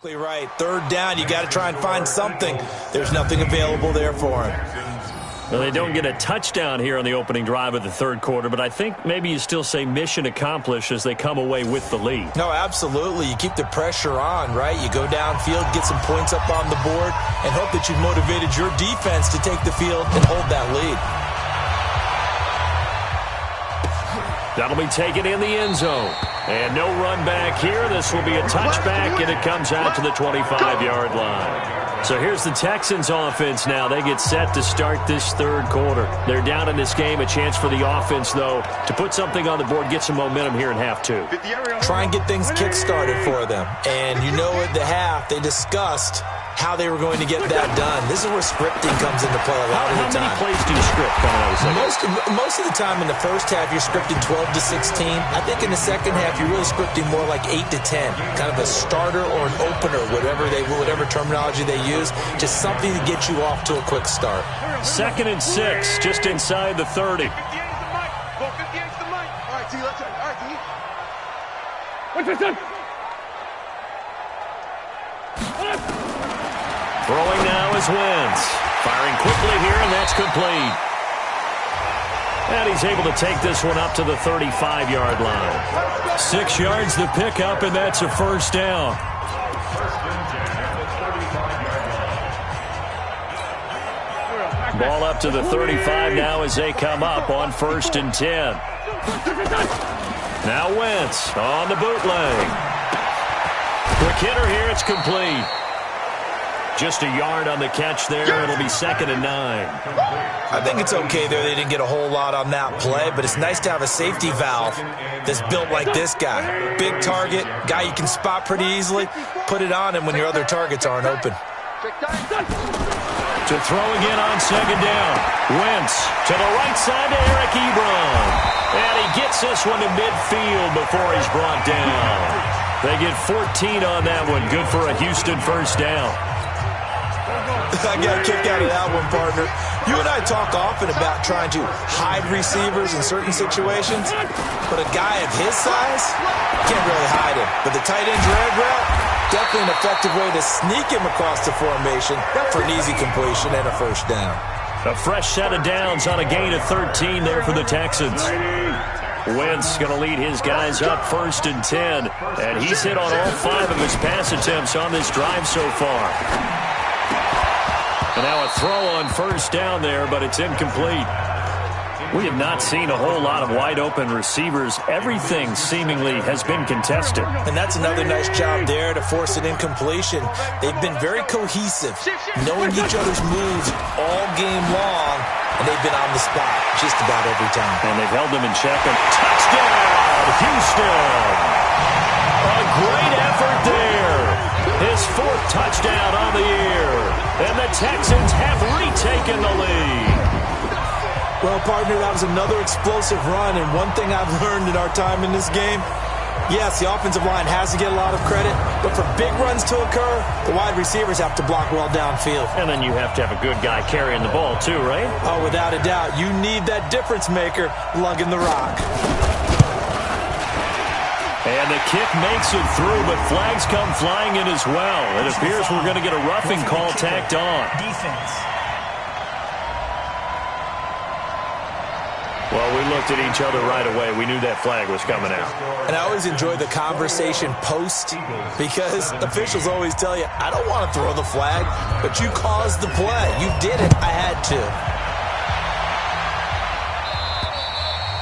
Right. Third down, you got to try and find something. There's nothing available there for him. Well, they don't get a touchdown here on the opening drive of the third quarter, but I think maybe you still say mission accomplished as they come away with the lead. No, absolutely. You keep the pressure on, right? You go downfield, get some points up on the board, and hope that you've motivated your defense to take the field and hold that lead. That'll be taken in the end zone. And no run back here. This will be a touchback, and it comes out to the 25-yard line. So here's the Texans offense now. They get set to start this third quarter. They're down in this game. A chance for the offense, though, to put something on the board, get some momentum here in half two. Try and get things kick-started for them. And you know at the half, they discussed how they were going to get that done. This is where scripting comes into play a lot of the time. How many plays do you script coming out of the second? Most of the time in the first half, you're scripting 12 to 16. I think in the second half, you're really scripting more like 8 to 10. Kind of a starter or an opener, whatever terminology they use. Just something to get you off to a quick start. 2nd and 6, just inside the 30. All right, T, let's go. All right, T. What's Throwing now is Wentz. Firing quickly here, and that's complete. And he's able to take this one up to the 35-yard line. 6 yards the pickup, and that's a first down. Ball up to the 35 now as they come up on 1st and 10. Now Wentz on the bootleg. Quick hitter here, it's complete. Just a yard on the catch there. It'll be 2nd and 9. I think it's okay there. They didn't get a whole lot on that play, but it's nice to have a safety valve that's built like this guy. Big target, guy you can spot pretty easily. Put it on him when your other targets aren't open. To throw again on 2nd down. Wentz to the right side to Eric Ebron. And he gets this one to midfield before he's brought down. They get 14 on that one. Good for a Houston first down. I got a kick out of that one, partner. You and I talk often about trying to hide receivers in certain situations, but a guy of his size can't really hide him. But the tight end drag route, definitely an effective way to sneak him across the formation for an easy completion and a first down. A fresh set of downs on a gain of 13 there for the Texans. Wentz going to lead his guys up 1st and 10, and he's hit on all 5 of his pass attempts on this drive so far. And now a throw on 1st down there, but it's incomplete. We have not seen a whole lot of wide-open receivers. Everything seemingly has been contested. And that's another nice job there to force an incompletion. They've been very cohesive, knowing each other's moves all game long, and they've been on the spot just about every time. And they've held them in check. And touchdown, Houston! A great effort there. His 4th touchdown on the year. And the Texans have retaken the lead. Well, partner, that was another explosive run, and one thing I've learned in our time in this game, yes, the offensive line has to get a lot of credit, but for big runs to occur, the wide receivers have to block well downfield. And then you have to have a good guy carrying the ball too, right? Oh, without a doubt. You need that difference maker lugging the rock. And the kick makes it through, but flags come flying in as well. It appears we're going to get a roughing call tacked on. Defense. Well, we looked at each other right away. We knew that flag was coming out. And I always enjoy the conversation post because officials always tell you, I don't want to throw the flag, but you caused the play. You did it. I had to.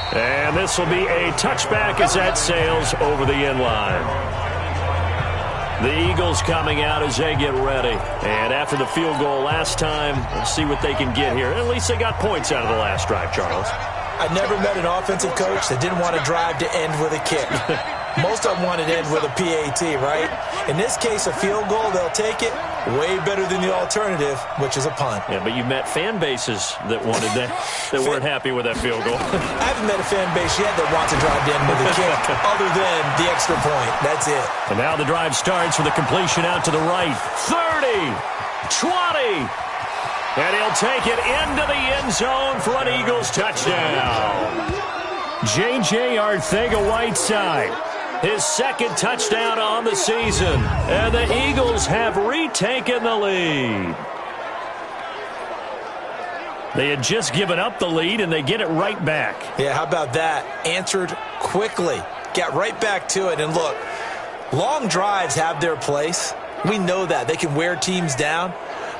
And this will be a touchback as that sails over the end line. The Eagles coming out as they get ready. And after the field goal last time, we'll see what they can get here. At least they got points out of the last drive, Charles. I never met an offensive coach that didn't want to drive to end with a kick. Most of them want to end with a PAT, right? In this case, a field goal, they'll take it. Way better than the alternative, which is a punt. Yeah, but you met fan bases that wanted that, that weren't happy with that field goal. I haven't met a fan base yet that wants to drive to end with a kick, other than the extra point. That's it. And now the drive starts with a completion out to the right. 30, 20. And he'll take it into the end zone for an Eagles touchdown. J.J. Arthega-Whiteside His second touchdown on the season. And the Eagles have retaken the lead. They had just given up the lead, and they get it right back. Yeah, how about that? Answered quickly. Got right back to it. And look, long drives have their place. We know that. They can wear teams down.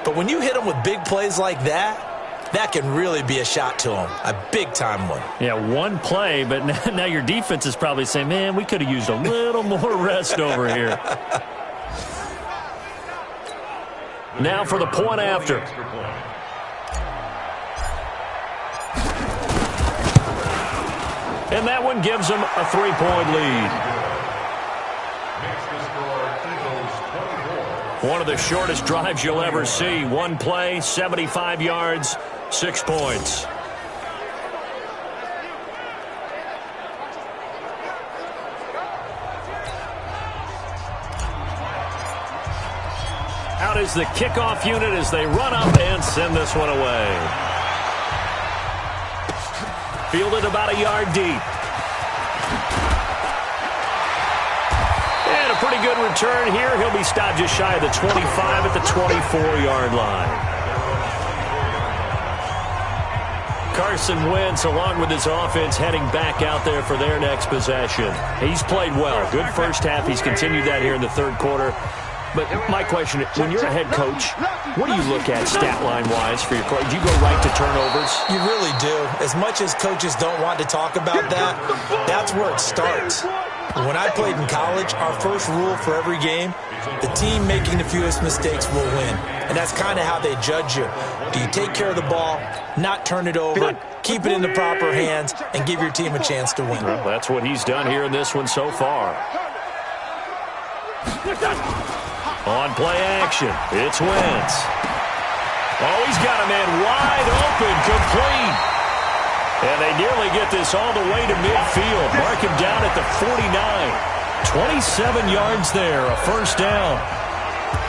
But when you hit them with big plays like that, that can really be a shot to them. A big-time one. Yeah, one play, but now your defense is probably saying, man, we could have used a little more rest over here. Now for the point after. And that one gives them a 3-point lead. One of the shortest drives you'll ever see. One play, 75 yards, 6 points. Out is the kickoff unit as they run up and send this one away. Fielded about a yard deep. And a pretty good return here. He'll be stopped just shy of the 25 at the 24-yard line. Carson Wentz, along with his offense, heading back out there for their next possession. He's played well. Good first half. He's continued that here in the third quarter. But my question, when you're a head coach, what do you look at stat line-wise for your coach? Do you go right to turnovers? You really do. As much as coaches don't want to talk about that, that's where it starts. When I played in college, our first rule for every game, the team making the fewest mistakes will win. And that's kind of how they judge you. Do you take care of the ball, not turn it over, keep it in the proper hands, and give your team a chance to win? Well, that's what he's done here in this one so far. On play action, it's Wentz. Oh, he's got a man wide open, complete. And they nearly get this all the way to midfield. Mark him down at the 49. 27 yards there, a first down.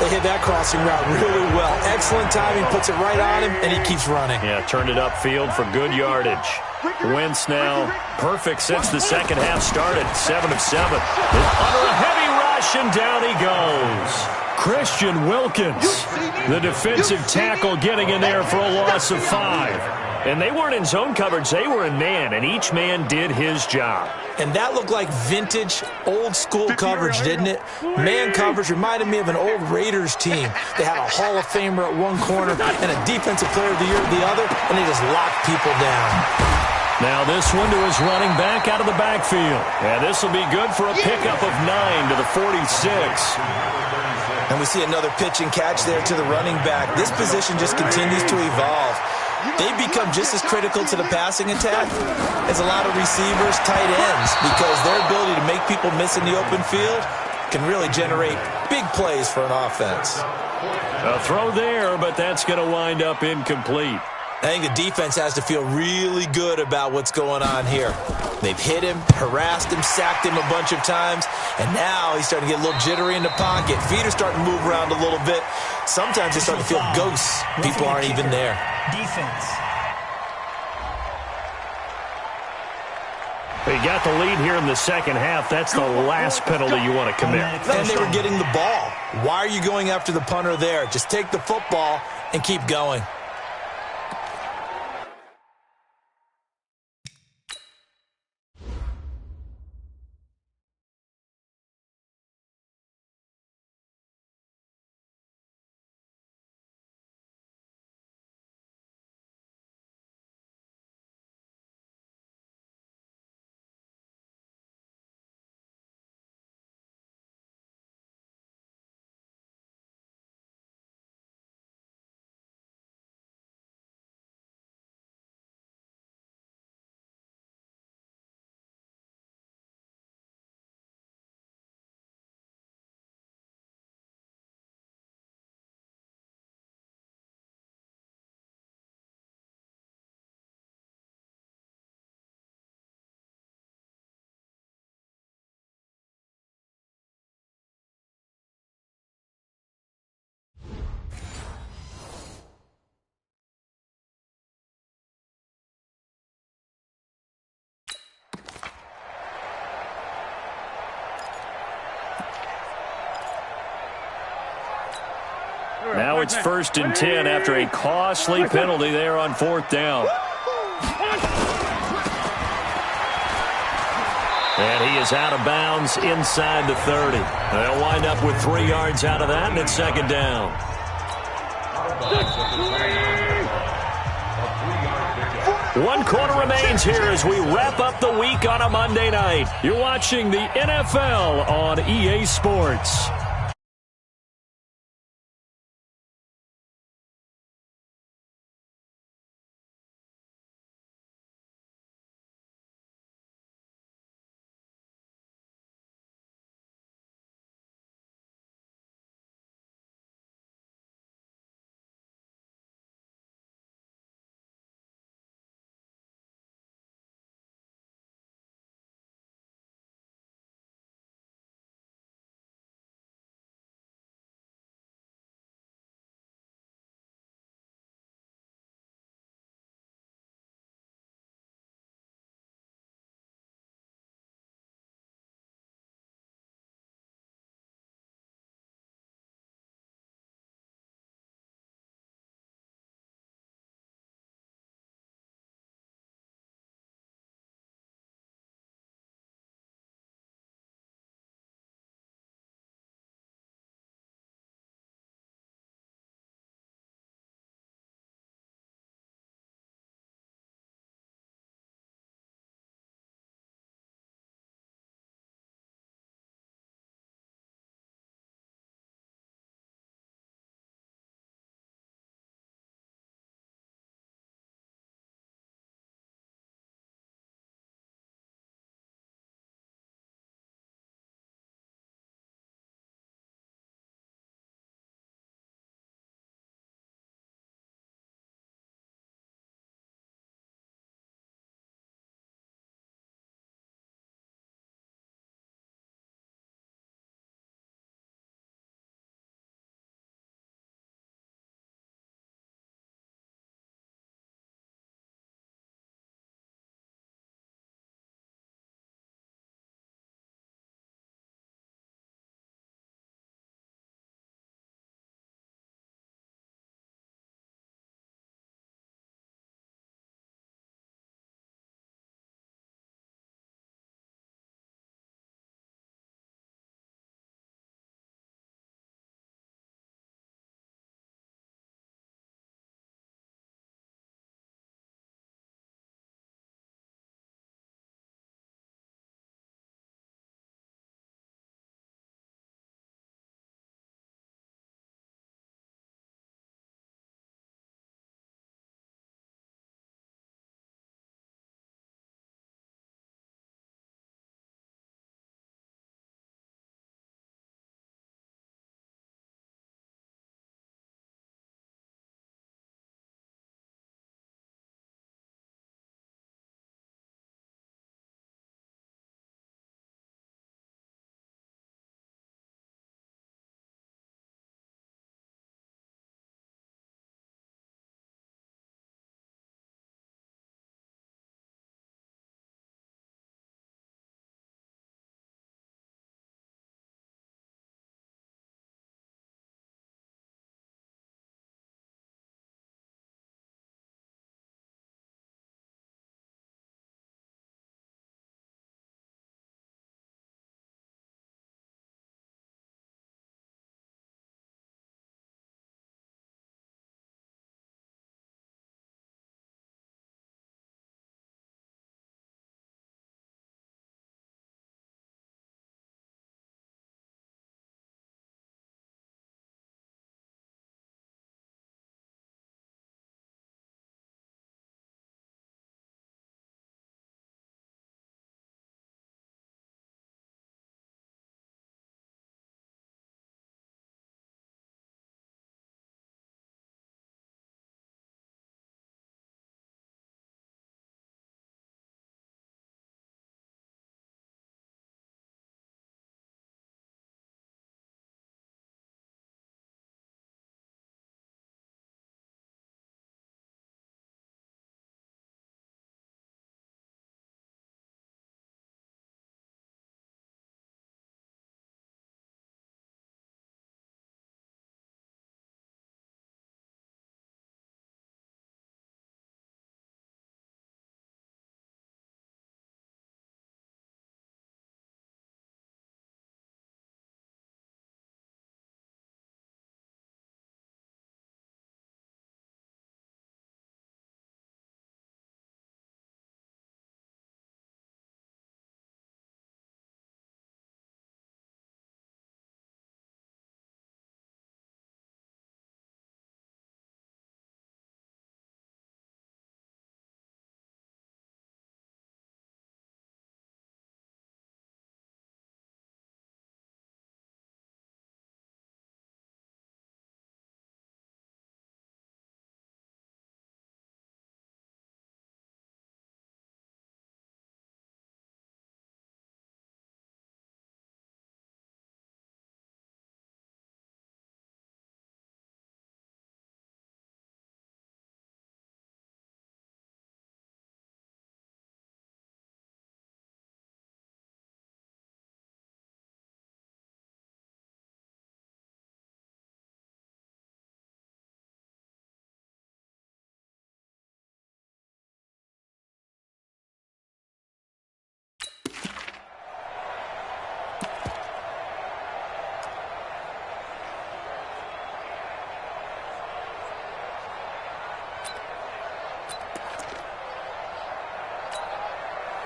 They hit that crossing route really well. Excellent timing, puts it right on him, and he keeps running. Yeah, turned it upfield for good yardage. Wentz now perfect since the second half started. 7 of 7. Under a heavy rush, and down he goes. Christian Wilkins, the defensive tackle, getting in there for a loss of 5. And they weren't in zone coverage. They were in man, and each man did his job. And that looked like vintage, old-school coverage, didn't it? Man coverage reminded me of an old Raiders team. They had a Hall of Famer at one corner and a Defensive Player of the Year at the other, and they just locked people down. Now this one to his running back out of the backfield. And this will be good for a pickup of 9 to the 46. And we see another pitch and catch there to the running back. This position just continues to evolve. They become just as critical to the passing attack as a lot of receivers, tight ends, because their ability to make people miss in the open field can really generate big plays for an offense. A throw there, but that's going to wind up incomplete. I think the defense has to feel really good about what's going on here. They've hit him, harassed him, sacked him a bunch of times, and now he's starting to get a little jittery in the pocket. Feet are starting to move around a little bit. Sometimes they start to feel ghosts. People aren't even there. Defense. They got the lead here in the second half. That's the last penalty you want to commit. And they were getting the ball. Why are you going after the punter there? Just take the football and keep going. now it's 1st and 10 after a costly penalty there on 4th down. And he is out of bounds inside the 30. They'll wind up with 3 yards out of that, and it's 2nd down. One quarter remains here as we wrap up the week on a Monday night. You're watching the NFL on EA Sports.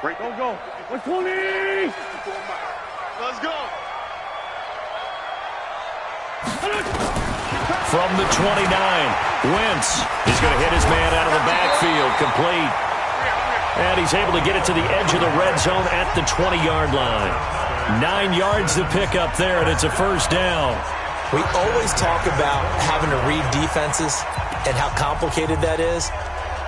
Go. 120. Let's go. From the 29, Wentz is going to hit his man out of the backfield, complete. And he's able to get it to the edge of the red zone at the 20-yard line. 9 yards to pick up there, and it's a first down. We always talk about having to read defenses and how complicated that is.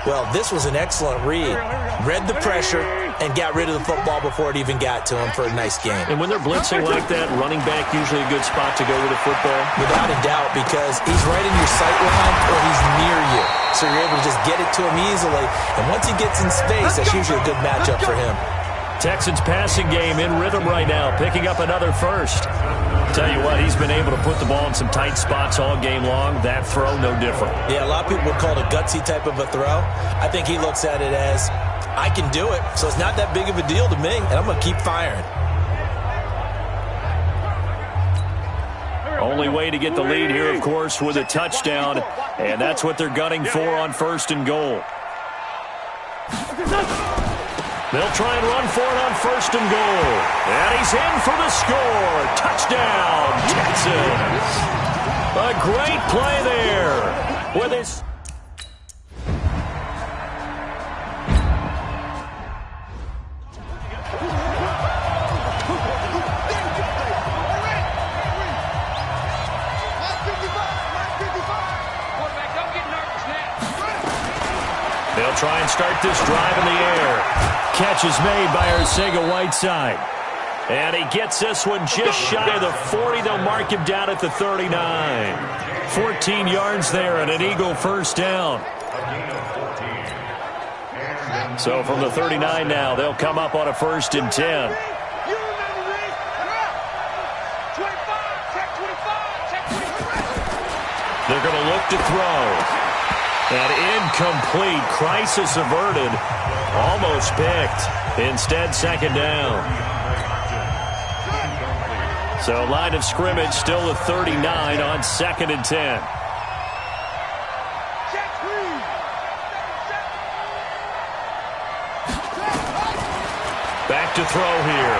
Well, this was an excellent read. Read the pressure and got rid of the football before it even got to him for a nice game. And when they're blitzing like that, running back usually a good spot to go with a football? Without a doubt, because he's right in your sight line or he's near you. So you're able to just get it to him easily. And once he gets in space, that's usually a good matchup for him. Texans passing game in rhythm right now, picking up another first. Tell you what, he's been able to put the ball in some tight spots all game long. That throw, no different. Yeah, a lot of people would call it a gutsy type of a throw. I think he looks at it as, I can do it, so it's not that big of a deal to me, and I'm going to keep firing. Only way to get the lead here, of course, with a touchdown, and that's what they're gunning for on first and goal. They'll try and run for it on first and goal. And he's in for the score. Touchdown, Texans. A great play there. With his... They'll try and start this drive in the air. Catch is made by Arcega-Whiteside. And he gets this one just shy of the 40. They'll mark him down at the 39. 14 yards there and an Eagle first down. So from the 39 now, they'll come up on a 1st and 10. They're going to look to throw. And incomplete. Crisis averted. Almost picked. Instead, second down. So line of scrimmage still the 39 on 2nd and 10. Back to throw here.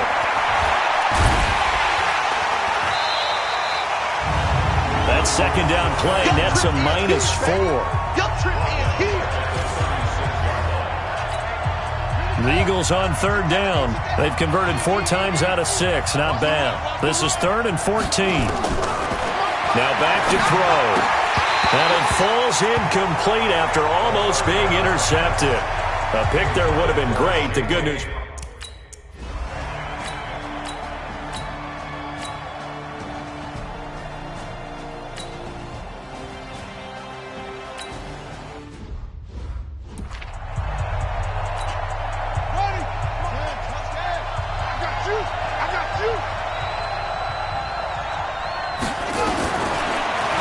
That second down play nets a -4. The Eagles on 3rd down. They've converted 4 times out of 6. Not bad. This is 3rd and 14. Now back to throw. And it falls incomplete after almost being intercepted. A pick there would have been great. The good news...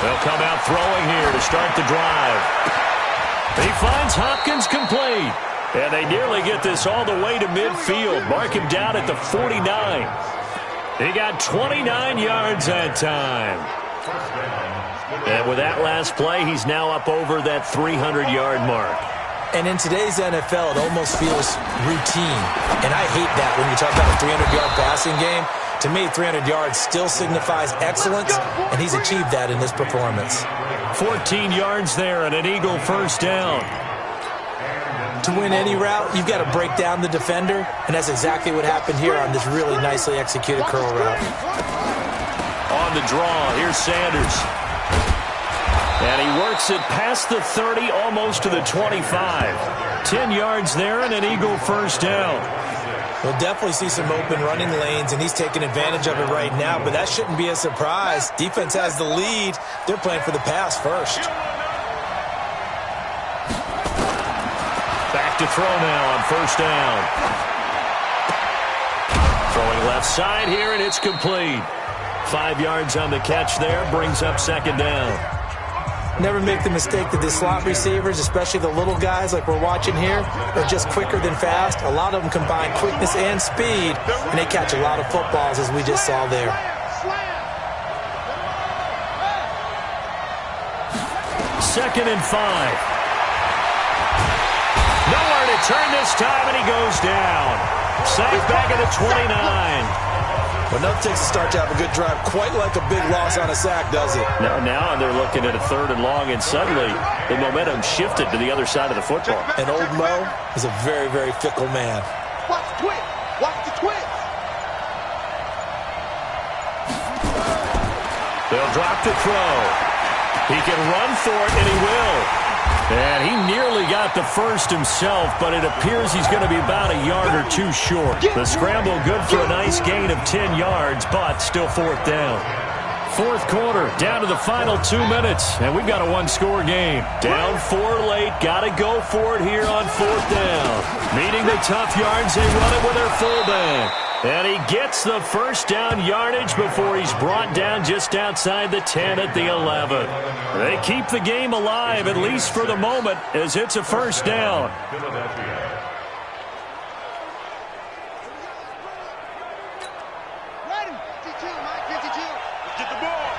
They'll come out throwing here to start the drive. He finds Hopkins complete. And they nearly get this all the way to midfield. Mark him down at the 49. He got 29 yards that time. And with that last play, he's now up over that 300-yard mark. And in today's NFL, it almost feels routine. And I hate that when you talk about a 300-yard passing game. To me, 300 yards still signifies excellence, and he's achieved that in this performance. 14 yards there and an Eagle first down. To win any route, you've got to break down the defender, and that's exactly what happened here on this really nicely executed curl route. On the draw, here's Sanders. And he works it past the 30, almost to the 25. 10 yards there and an Eagle first down. We'll definitely see some open running lanes, and he's taking advantage of it right now, but that shouldn't be a surprise. Defense has the lead. They're playing for the pass first. Back to throw now on first down. Throwing left side here, and it's complete. 5 yards on the catch there, brings up second down. Never make the mistake that the slot receivers, especially the little guys like we're watching here, are just quicker than fast. A lot of them combine quickness and speed, and they catch a lot of footballs, as we just saw there. Second and 5. Nowhere to turn this time, and he goes down. Sacked back at the 29. Well, nothing takes a start to have a good drive, quite like a big loss on a sack, does it? Now they're looking at a 3rd and long, and suddenly the momentum shifted to the other side of the football. And old Mo is a very, very fickle man. Watch the twist. Watch the twist. They'll drop to throw. He can run for it, and he will. And he nearly got the first himself, but it appears he's going to be about a yard or two short. The scramble good for a nice gain of 10 yards, but still 4th down. 4th quarter, down to the final 2 minutes, and we've got a 1-score game. Down 4 late, got to go for it here on 4th down. Meeting the tough yards, they run it with their fullback. And he gets the first down yardage before he's brought down just outside the 10 at the 11. They keep the game alive, at least for the moment, as it's a first down. Ready. 52, Mike. 52. Let's get the ball.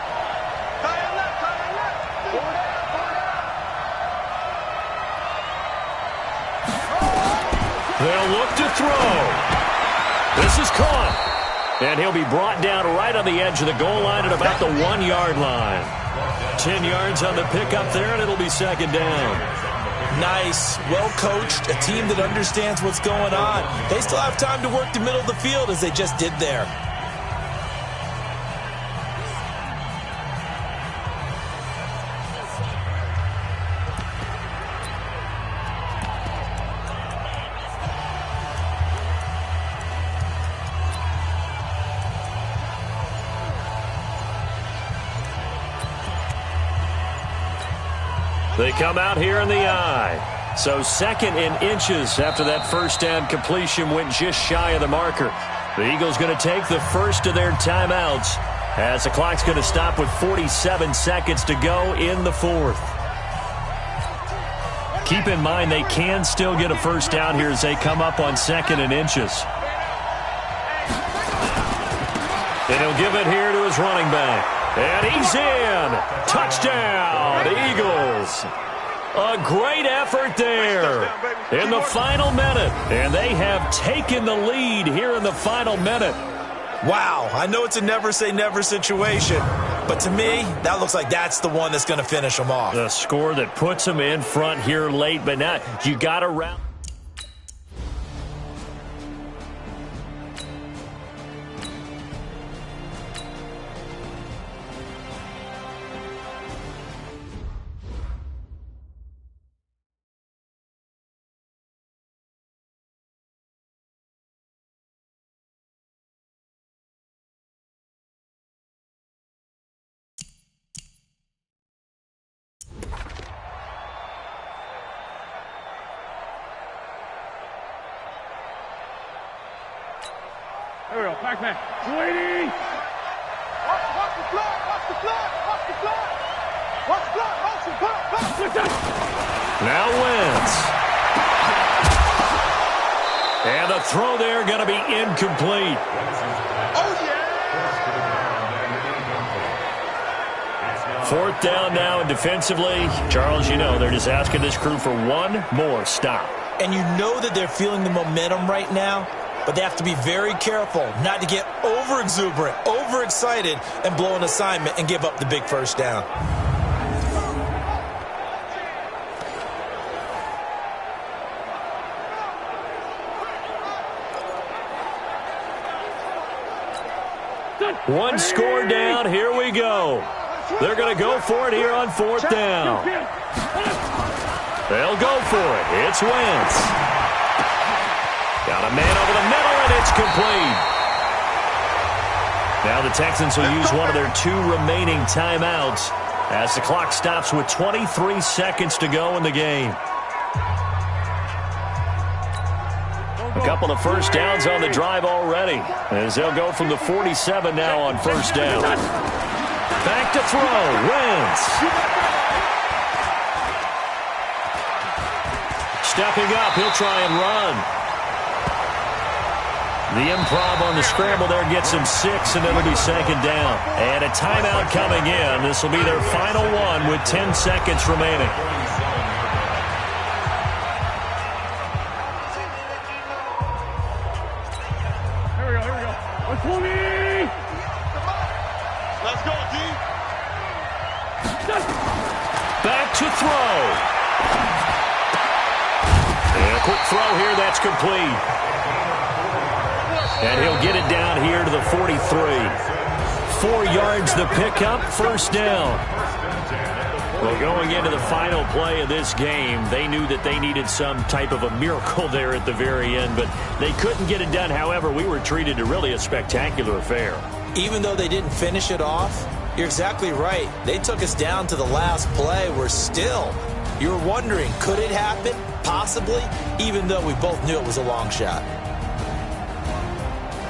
Tie it left. Tie it left. Forward out. Forward out. They'll look to throw. This is caught. And he'll be brought down right on the edge of the goal line at about the 1-yard line. 10 yards on the pickup there, and it'll be 2nd down. Nice, well-coached, a team that understands what's going on. They still have time to work the middle of the field as they just did there. They come out here in the I. So 2nd in inches after that first down completion went just shy of the marker. The Eagles going to take the first of their timeouts as the clock's going to stop with 47 seconds to go in the 4th. Keep in mind they can still get a first down here as they come up on 2nd in inches. And he'll give it here to his running back. And he's in. Touchdown, Eagles. A great effort there in the final minute. And they have taken the lead here in the final minute. Wow, I know it's a never-say-never situation, but to me, that looks like that's the one that's going to finish them off. The score that puts them in front here late, but now you got to round. There we go. Back man. 280. Watch the block. Watch the block. Watch the block. Watch the block. Motion. Block. Now Wentz. And the throw there going to be incomplete. Oh, yeah. 4th down now, and defensively, Charles, you know, they're just asking this crew for one more stop. And you know that they're feeling the momentum right now, but they have to be very careful not to get over-exuberant, over-excited, and blow an assignment and give up the big first down. One score down, here we go. They're going to go for it here on 4th down. They'll go for it. It's Wentz. Got a man over the middle, and it's complete. Now the Texans will use one of their 2 remaining timeouts as the clock stops with 23 seconds to go in the game. A couple of first downs on the drive already as they'll go from the 47 now on 1st down. Back to throw. Wentz. Stepping up, he'll try and run. The improv on the scramble there gets him 6, and it'll be 2nd down. And a timeout coming in. This will be their final one with 10 seconds remaining. Back to throw. And a quick throw here, that's complete. And he'll get it down here to the 43. 4 yards the pickup, first down. Well, going into the final play of this game, they knew that they needed some type of a miracle there at the very end, but they couldn't get it done. However, we were treated to really a spectacular affair. Even though they didn't finish it off, you're exactly right. They took us down to the last play. You were wondering, could it happen? Possibly, even though we both knew it was a long shot.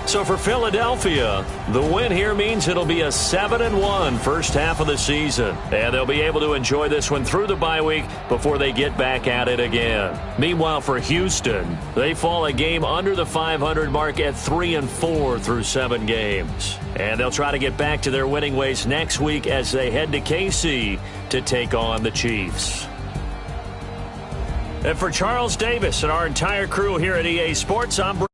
So for Philadelphia, the win here means it'll be a 7-1 first half of the season. And they'll be able to enjoy this one through the bye week before they get back at it again. Meanwhile, for Houston, they fall a game under the 500 mark at 3-4 through 7 games. And they'll try to get back to their winning ways next week as they head to KC to take on the Chiefs. And for Charles Davis and our entire crew here at EA Sports, I'm